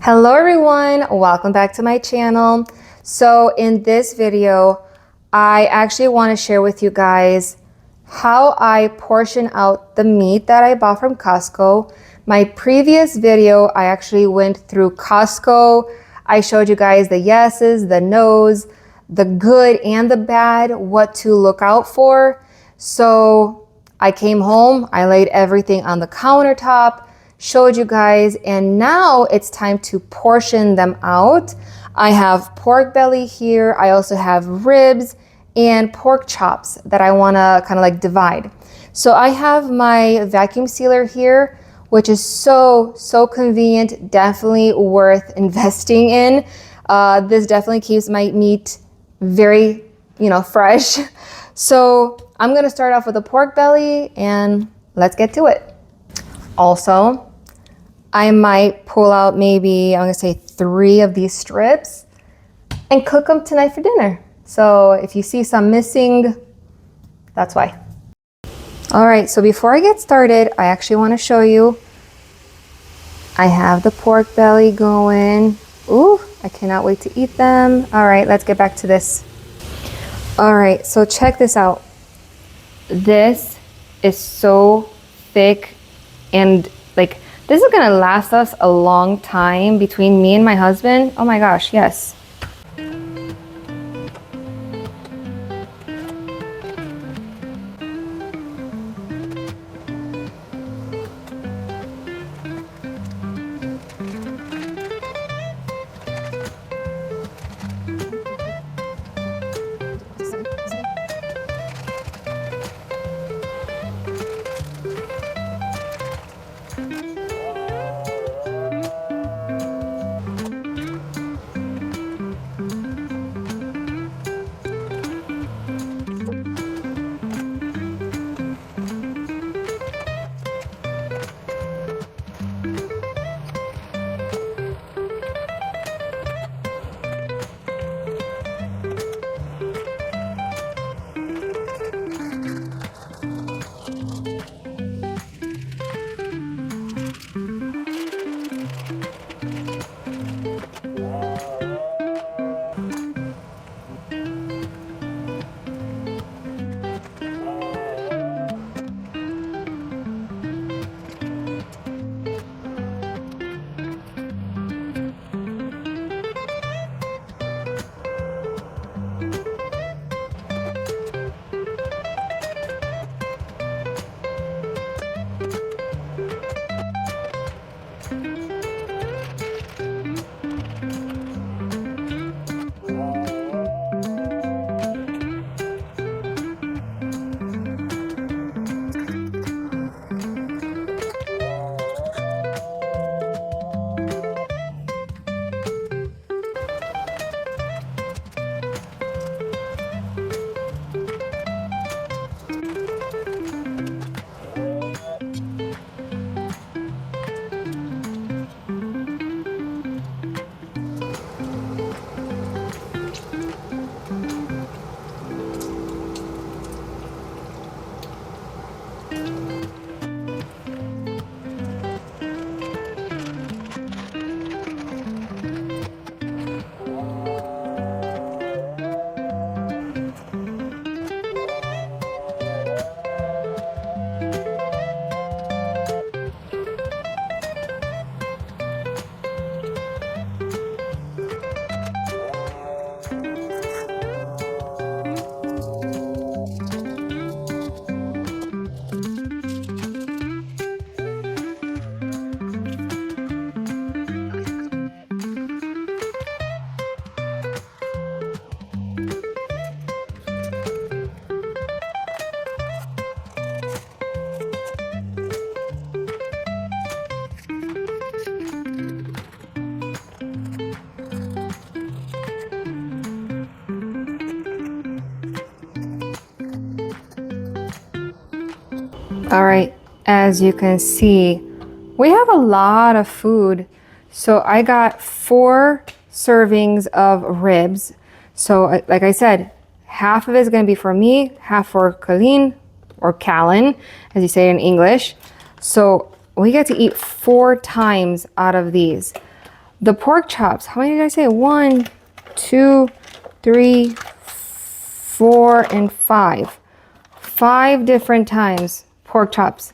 Hello everyone, welcome back to my channel. So in this video, I actually want to share with you guys how I portion out the meat that I bought from Costco. My previous video, I actually went through Costco. I showed you guys the yeses, the nos, the good and the bad, what to look out for. So I came home, I laid everything on the countertop, showed you guys, and now it's time to portion them out. I have pork belly here. I also have ribs and pork chops that I want to kind of like divide. So I have my vacuum sealer here, which is so convenient, definitely worth investing in. This definitely keeps my meat very, fresh. So I'm going to start off with the pork belly and let's get to it. Also, I might pull out maybe, I'm gonna say 3 of these strips and cook them tonight for dinner. So if you see some missing, that's why. All right, so before I get started, I actually wanna show you, I have the pork belly going. Ooh, I cannot wait to eat them. All right, let's get back to this. All right, so check this out. This is so thick and like, this is gonna last us a long time between me and my husband. Oh my gosh, yes. All right, as you can see, we have a lot of food. So I got 4 servings of ribs. So like I said, half of it is gonna be for me, half for Colleen, or Callan, as you say in English. So we get to eat 4 times out of these. The pork chops, how many did I say? 1, 2, 3, 4, and 5. 5 different times pork chops.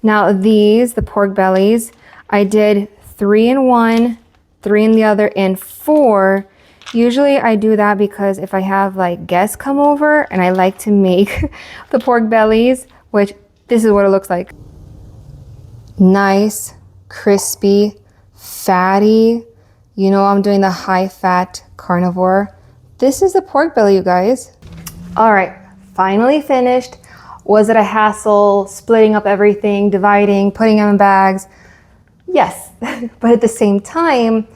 Now these, the pork bellies, I did 3 in one, 3 in the other, and 4. Usually I do that because if I have like guests come over and I like to make the pork bellies, which this is what it looks like. Nice, crispy, fatty. You know I'm doing the high fat carnivore. This is the pork belly, you guys. All right, finally finished. Was it a hassle splitting up everything, dividing, putting them in bags? Yes, but at the same time,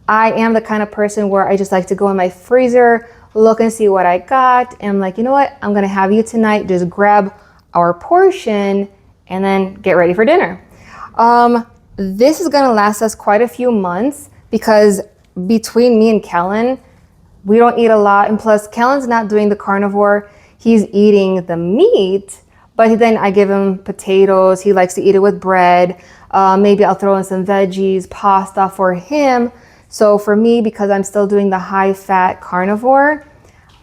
I am the kind of person where I just like to go in my freezer, look and see what I got, and I'm like, you know what? I'm gonna have you tonight just grab our portion and then get ready for dinner. This is gonna last us quite a few months because between me and Kellen, we don't eat a lot, and plus Kellen's not doing the carnivore, he's eating the meat, but then I give him potatoes, he likes to eat it with bread, maybe I'll throw in some veggies, pasta for him. So for me, because I'm still doing the high fat carnivore,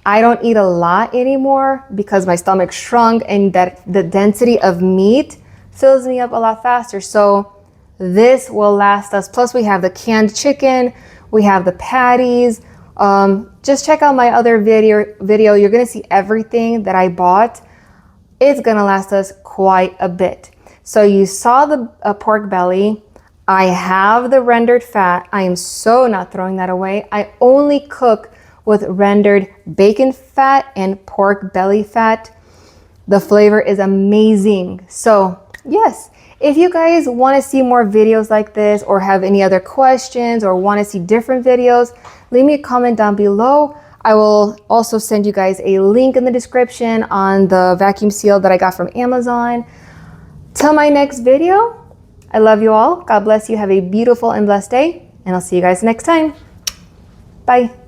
I don't eat a lot anymore because my stomach shrunk and that the density of meat fills me up a lot faster. So this will last us. Plus we have the canned chicken, we have the patties. Just check out my other video. You're gonna see everything that I bought. It's gonna last us quite a bit. So you saw the pork belly. I have the rendered fat. I am so not throwing that away. I only cook with rendered bacon fat and pork belly fat. The flavor is amazing. So yes, if you guys want to see more videos like this or have any other questions or want to see different videos, leave me a comment down below. I will also send you guys a link in the description on the vacuum seal that I got from Amazon. Till my next video, I love you all. God bless you. Have a beautiful and blessed day, and I'll see you guys next time. Bye.